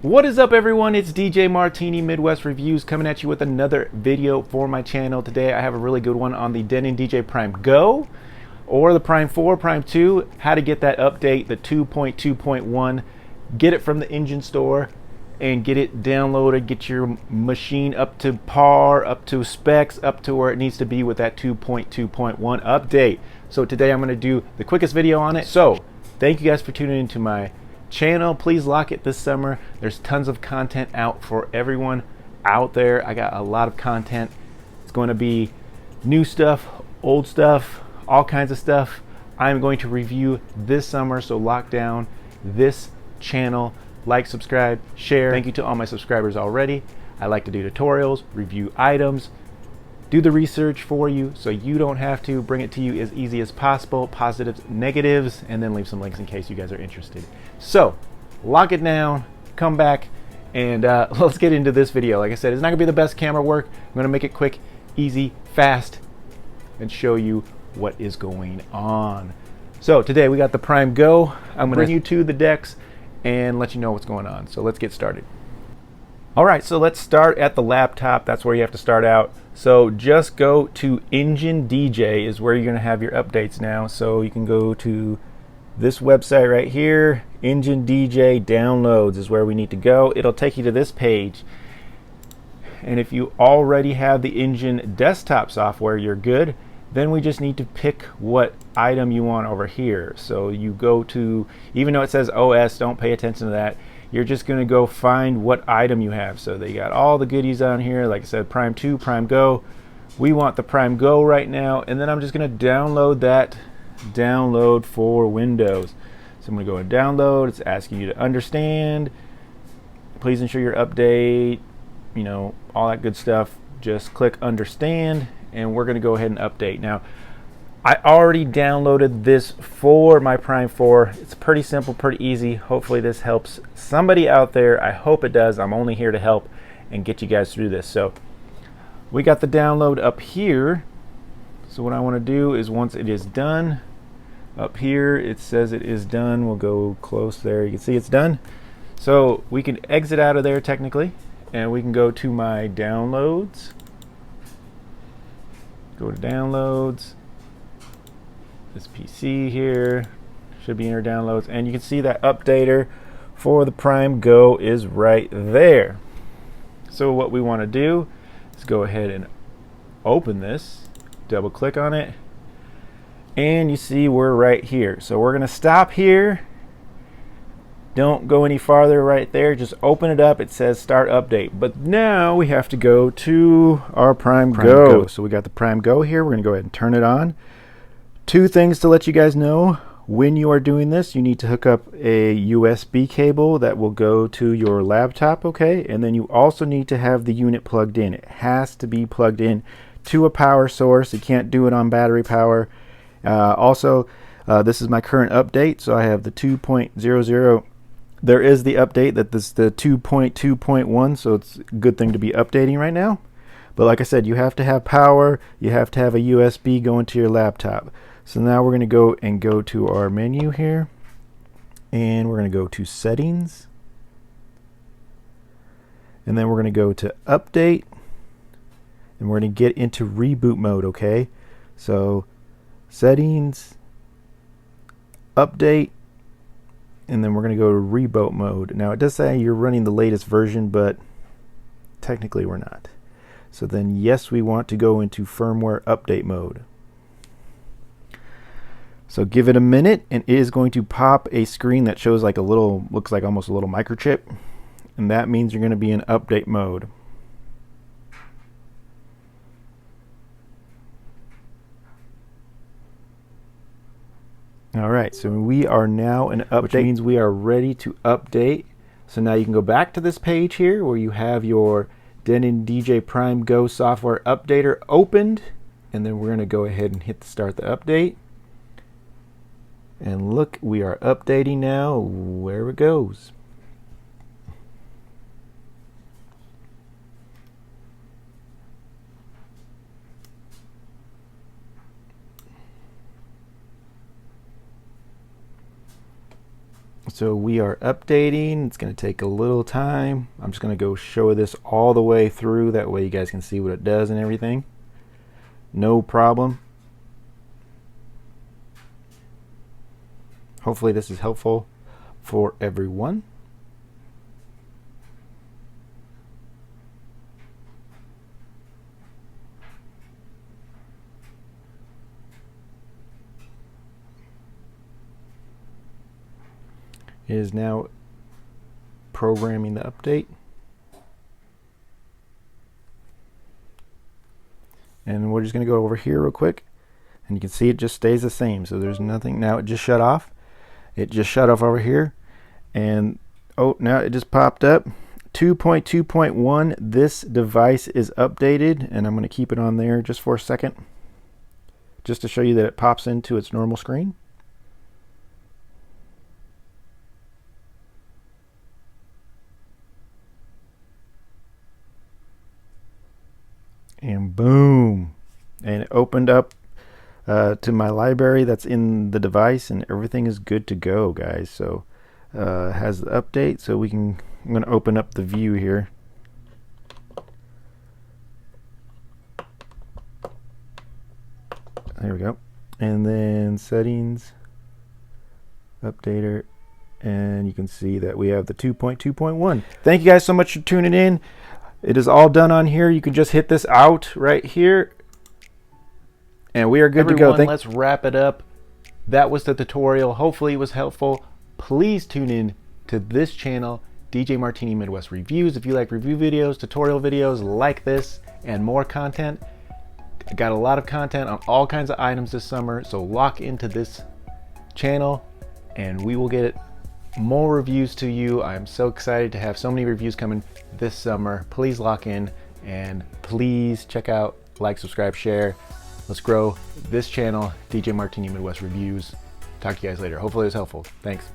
What is up, everyone? It's DJ Martini Midwest Reviews coming at you with another video for my channel. Today I have a really good one on the Denon DJ Prime Go or the Prime 4, Prime 2, how to get that update, the 2.2.1, get it from the engine store and get it downloaded, get your machine up to par, up to specs, up to where it needs to be with that 2.2.1 update. So today I'm going to do the quickest video on it. So thank you guys for tuning into my channel. Please lock it this summer. There's tons of content out for everyone out there. I got a lot of content. It's going to be new stuff, old stuff, all kinds of stuff I'm going to review this summer. So lock down this channel, like, subscribe, share. Thank you to all my subscribers already. I like to do tutorials, review items, do the research for you so you don't have to, bring it to you as easy as possible, positives, negatives, and then leave some links in case you guys are interested. So lock it down, come back, and let's get into this video. Like I said, it's not gonna be the best camera work. I'm gonna make it quick, easy, fast, and show you what is going on. So today we got the Prime Go. I'm gonna bring you to the decks and let you know what's going on. So let's get started. All right, so let's start at the laptop. That's where you have to start out. So just go to Engine DJ is where you're gonna have your updates now. So you can go to this website right here, Engine DJ Downloads is where we need to go. It'll take you to this page. And if you already have the Engine desktop software, you're good. Then we just need to pick what item you want over here. So you go to, even though it says OS, don't pay attention to that. You're just going to go find what item you have. So they got all the goodies on here. Like I said, Prime 2, Prime Go. We want the Prime Go right now. And then I'm just going to download that download for Windows. So I'm going to go and download. It's asking you to understand. Please ensure your update, you know, all that good stuff. Just click understand. And we're going to go ahead and update. Now, I already downloaded this for my Prime 4. It's pretty simple, pretty easy. Hopefully this helps somebody out there. I hope it does. I'm only here to help and get you guys through this. So we got the download up here. So what I want to do is once it is done, up here it says it is done. We'll go close there. You can see it's done. So we can exit out of there technically, and we can go to my downloads. Go to downloads. This PC here should be in your downloads, and you can see that updater for the Prime Go is right there. So what we want to do is go ahead and open this, double click on it, and you see we're right here. So we're going to stop here. Don't go any farther right there. Just open it up. It says start update. But now we have to go to our Prime Go. So we got the Prime Go here. We're going to go ahead and turn it on. Two things to let you guys know. When you are doing this, you need to hook up a USB cable that will go to your laptop, okay? And then you also need to have the unit plugged in. It has to be plugged in to a power source. You can't do it on battery power. This is my current update. So I have the 2.00. There is the update that this is the 2.2.1, so it's a good thing to be updating right now. But like I said, you have to have power, you have to have a USB going to your laptop. So now we're going to go to our menu here, and we're going to go to settings, and then we're going to go to update, and we're going to get into reboot mode, okay? So settings, update, and then we're going to go to reboot mode. Now it does say you're running the latest version, but technically we're not. So then yes, we want to go into firmware update mode. So give it a minute, and it is going to pop a screen that shows like a little, looks like almost a little microchip, and that means you're going to be in update mode. All right, so we are now in update, which means we are ready to update. So now you can go back to this page here where you have your Denon DJ Prime Go software updater opened, and then we're going to go ahead and hit start the update. And look, we are updating now. Where it goes. So we are updating. It's going to take a little time. I'm just going to go show this all the way through. That way you guys can see what it does and everything. No problem. Hopefully this is helpful for everyone. It is now programming the update. And we're just going to go over here real quick. And you can see it just stays the same. So there's nothing. Now it just shut off. It just shut off over here. And oh, now it just popped up. 2.2.1. This device is updated. And I'm going to keep it on there just for a second, just to show you that it pops into its normal screen. And boom, and it opened up to my library that's in the device, and everything is good to go, guys. So it has the update, so we can, I'm going to open up the view here. There we go. And then settings, updater, and you can see that we have the 2.2.1. Thank you guys so much for tuning in. It is all done on here. You can just hit this out right here, and we are good to go. Let's wrap it up. That was the tutorial. Hopefully it was helpful. Please tune in to this channel, DJ Martini Midwest Reviews. If you like review videos, tutorial videos like this, and more content, I got a lot of content on all kinds of items this summer, so lock into this channel and we will get more reviews to you. I'm so excited to have so many reviews coming this summer. Please lock in, and please check out, like, subscribe, share. Let's grow this channel, DJ Martini Midwest Reviews. Talk to you guys later. Hopefully it was helpful. Thanks.